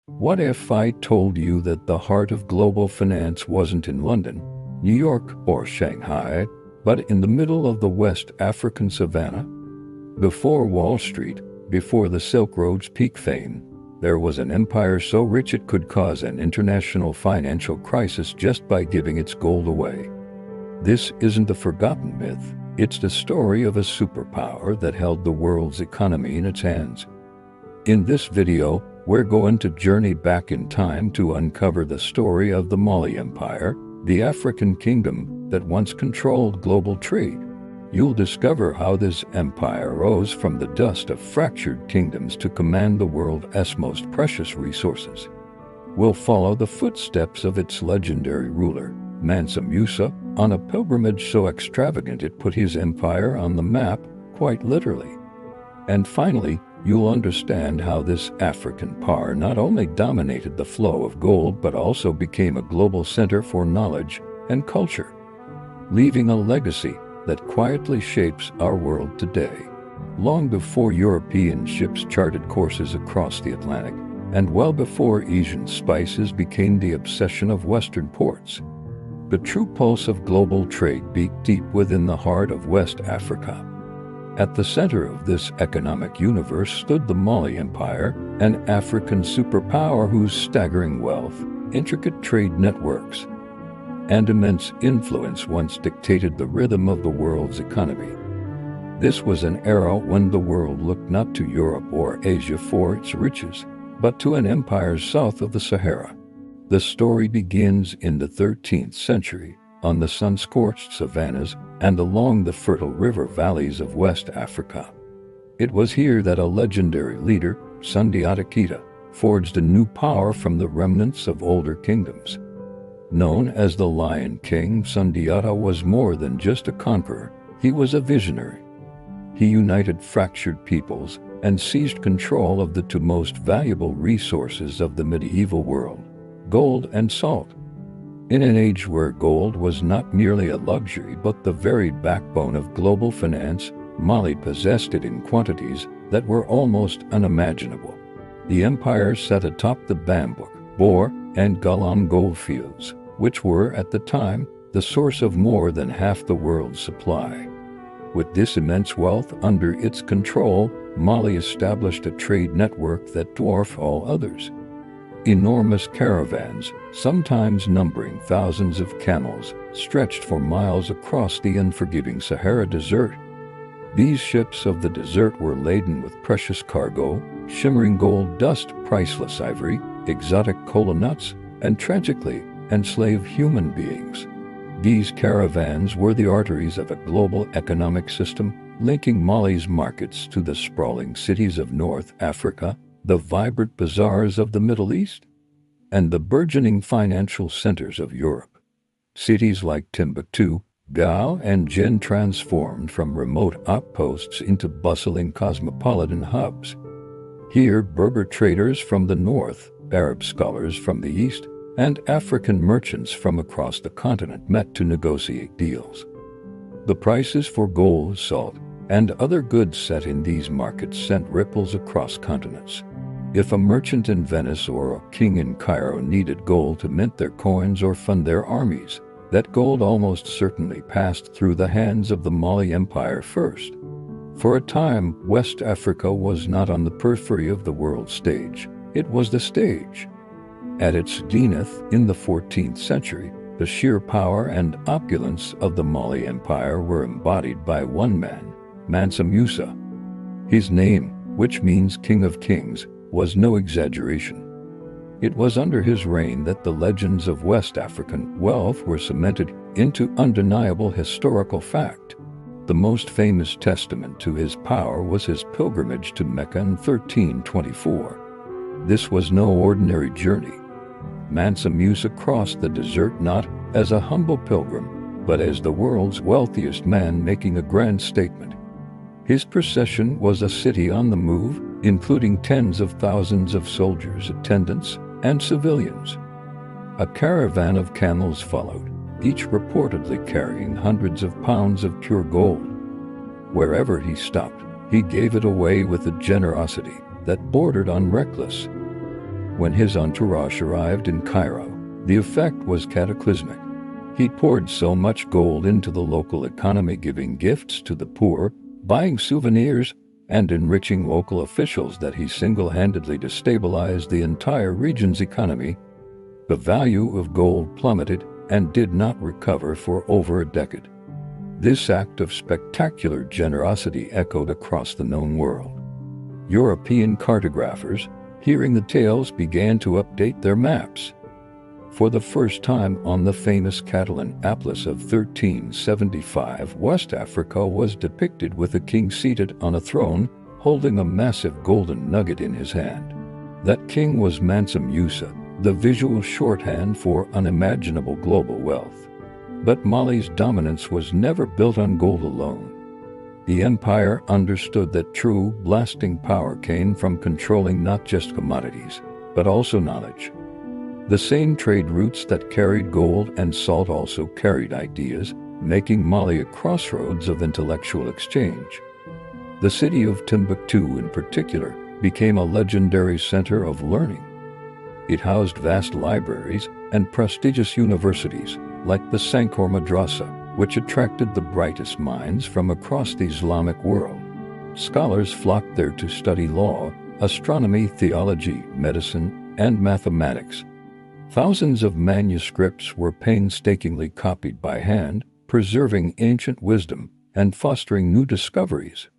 What if I told you that the heart of global finance wasn't in London, New York, or Shanghai, but in the middle of the West African savannah? Before Wall Street, before the Silk Road's peak fame, there was an empire so rich it could cause an international financial crisis just by giving its gold away. This isn't a forgotten myth, it's the story of a superpower that held the world's economy in its hands. In this video, we're going to journey back in time to uncover the story of the Mali Empire, the African kingdom that once controlled global trade. You'll discover how this empire rose from the dust of fractured kingdoms to command the world's most precious resources. We'll follow the footsteps of its legendary ruler, Mansa Musa, on a pilgrimage so extravagant it put his empire on the map, quite literally. And finally, you'll understand how this African power not only dominated the flow of gold but also became a global center for knowledge and culture, leaving a legacy that quietly shapes our world today. Long before European ships charted courses across the Atlantic, and well before Asian spices became the obsession of Western ports, the true pulse of global trade beat deep within the heart of West Africa. At the center of this economic universe stood the Mali Empire, an African superpower whose staggering wealth, intricate trade networks, and immense influence once dictated the rhythm of the world's economy. This was an era when the world looked not to Europe or Asia for its riches, but to an empire south of the Sahara. The story begins in the 13th century, on the sun-scorched savannas and along the fertile river valleys of West Africa. It was here that a legendary leader, Sundiata Keita, forged a new power from the remnants of older kingdoms. Known as the Lion King, Sundiata was more than just a conqueror, he was a visionary. He united fractured peoples and seized control of the two most valuable resources of the medieval world, gold and salt. In an age where gold was not merely a luxury but the very backbone of global finance, Mali possessed it in quantities that were almost unimaginable. The empire sat atop the Bambouk, Bor, and Galam gold fields, which were, at the time, the source of more than half the world's supply. With this immense wealth under its control, Mali established a trade network that dwarfed all others. Enormous caravans, sometimes numbering thousands of camels, stretched for miles across the unforgiving Sahara Desert. These ships of the desert were laden with precious cargo, shimmering gold dust, priceless ivory, exotic cola nuts, and tragically, enslaved human beings. These caravans were the arteries of a global economic system, linking Mali's markets to the sprawling cities of North Africa, the vibrant bazaars of the Middle East, and the burgeoning financial centers of Europe. Cities like Timbuktu, Gao, and Jin transformed from remote outposts into bustling cosmopolitan hubs. Here, Berber traders from the north, Arab scholars from the east, and African merchants from across the continent met to negotiate deals. The prices for gold, salt, and other goods set in these markets sent ripples across continents. If a merchant in Venice or a king in Cairo needed gold to mint their coins or fund their armies, that gold almost certainly passed through the hands of the Mali Empire first. For a time, West Africa was not on the periphery of the world stage, it was the stage. At its zenith in the 14th century, the sheer power and opulence of the Mali Empire were embodied by one man, Mansa Musa. His name, which means King of Kings, was no exaggeration. It was under his reign that the legends of West African wealth were cemented into undeniable historical fact. The most famous testament to his power was his pilgrimage to Mecca in 1324. This was no ordinary journey. Mansa Musa crossed the desert not as a humble pilgrim, but as the world's wealthiest man making a grand statement. His procession was a city on the move, including tens of thousands of soldiers, attendants, and civilians. A caravan of camels followed, each reportedly carrying hundreds of pounds of pure gold. Wherever he stopped, he gave it away with a generosity that bordered on reckless. When his entourage arrived in Cairo, the effect was cataclysmic. He poured so much gold into the local economy, giving gifts to the poor, buying souvenirs, and enriching local officials that he single-handedly destabilized the entire region's economy. The value of gold plummeted and did not recover for over a decade. This act of spectacular generosity echoed across the known world. European cartographers, hearing the tales, began to update their maps. For the first time on the famous Catalan Atlas of 1375, West Africa was depicted with a king seated on a throne, holding a massive golden nugget in his hand. That king was Mansa Musa, the visual shorthand for unimaginable global wealth. But Mali's dominance was never built on gold alone. The empire understood that true, lasting power came from controlling not just commodities, but also knowledge. The same trade routes that carried gold and salt also carried ideas, making Mali a crossroads of intellectual exchange. The city of Timbuktu, in particular, became a legendary center of learning. It housed vast libraries and prestigious universities, like the Sankor Madrasa, which attracted the brightest minds from across the Islamic world. Scholars flocked there to study law, astronomy, theology, medicine, and mathematics. Thousands of manuscripts were painstakingly copied by hand, preserving ancient wisdom and fostering new discoveries.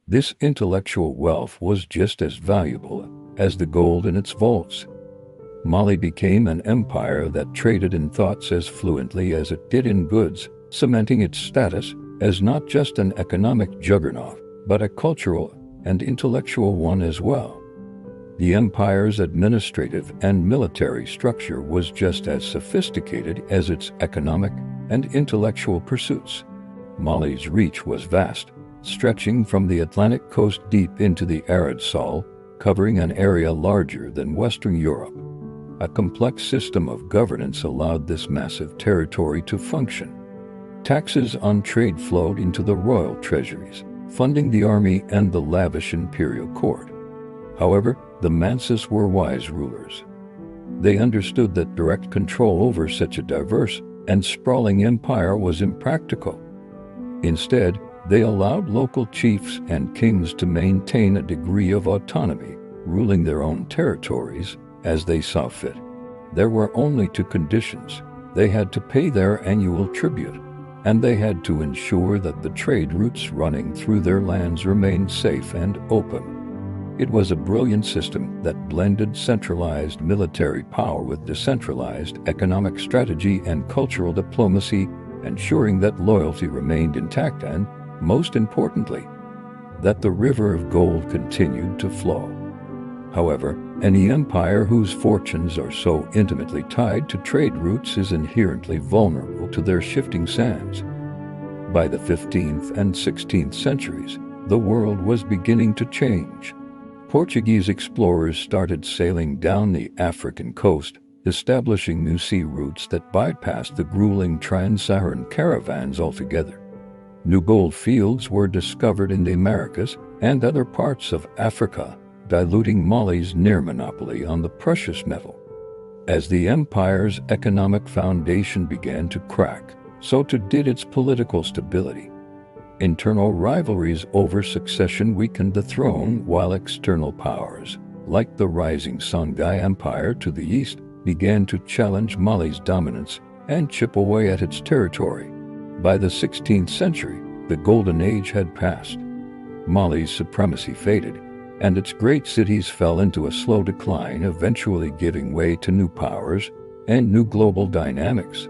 This intellectual wealth was just as valuable as the gold in its vaults. Mali became an empire that traded in thoughts as fluently as it did in goods, cementing its status as not just an economic juggernaut, but a cultural and intellectual one as well. The empire's administrative and military structure was just as sophisticated as its economic and intellectual pursuits. Mali's reach was vast, stretching from the Atlantic coast deep into the arid Sahel, covering an area larger than Western Europe. A complex system of governance allowed this massive territory to function. Taxes on trade flowed into the royal treasuries, funding the army and the lavish imperial court. However, the Mansas were wise rulers. They understood that direct control over such a diverse and sprawling empire was impractical. Instead, they allowed local chiefs and kings to maintain a degree of autonomy, ruling their own territories as they saw fit. There were only two conditions. They had to pay their annual tribute, and they had to ensure that the trade routes running through their lands remained safe and open. It was a brilliant system that blended centralized military power with decentralized economic strategy and cultural diplomacy, ensuring that loyalty remained intact and, most importantly, that the river of gold continued to flow. However, any empire whose fortunes are so intimately tied to trade routes is inherently vulnerable to their shifting sands. By the 15th and 16th centuries, the world was beginning to change. Portuguese explorers started sailing down the African coast, establishing new sea routes that bypassed the grueling trans-Saharan caravans altogether. New gold fields were discovered in the Americas and other parts of Africa, diluting Mali's near monopoly on the precious metal. As the empire's economic foundation began to crack, so too did its political stability. Internal rivalries over succession weakened the throne, while external powers, like the rising Songhai Empire to the east, began to challenge Mali's dominance and chip away at its territory. By the 16th century, the Golden Age had passed. Mali's supremacy faded, and its great cities fell into a slow decline, eventually giving way to new powers and new global dynamics.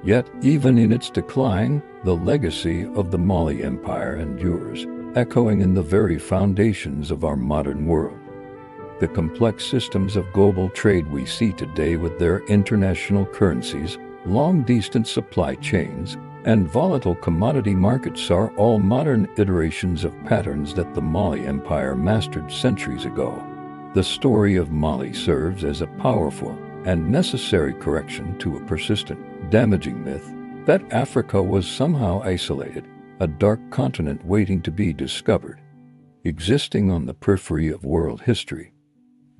Yet, even in its decline, the legacy of the Mali Empire endures, echoing in the very foundations of our modern world. The complex systems of global trade we see today, with their international currencies, long-distance supply chains, and volatile commodity markets, are all modern iterations of patterns that the Mali Empire mastered centuries ago. The story of Mali serves as a powerful and necessary correction to a persistent, damaging myth that Africa was somehow isolated, a dark continent waiting to be discovered, existing on the periphery of world history.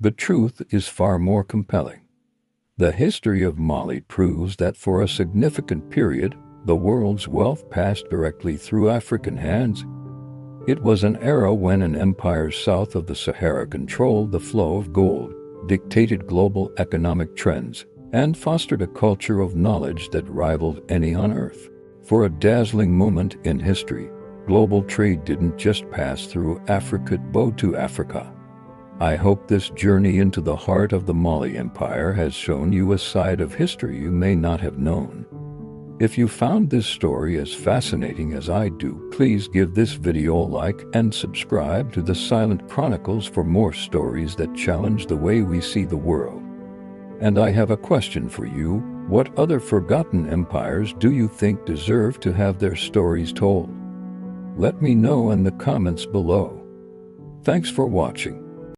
The truth is far more compelling. The history of Mali proves that for a significant period, the world's wealth passed directly through African hands. It was an era when an empire south of the Sahara controlled the flow of gold, dictated global economic trends, and fostered a culture of knowledge that rivaled any on Earth. For a dazzling moment in history, global trade didn't just pass through Africa but to Africa. I hope this journey into the heart of the Mali Empire has shown you a side of history you may not have known. If you found this story as fascinating as I do, please give this video a like and subscribe to the Silent Chronicles for more stories that challenge the way we see the world. And I have a question for you. What other forgotten empires do you think deserve to have their stories told? Let me know in the comments below. Thanks for watching.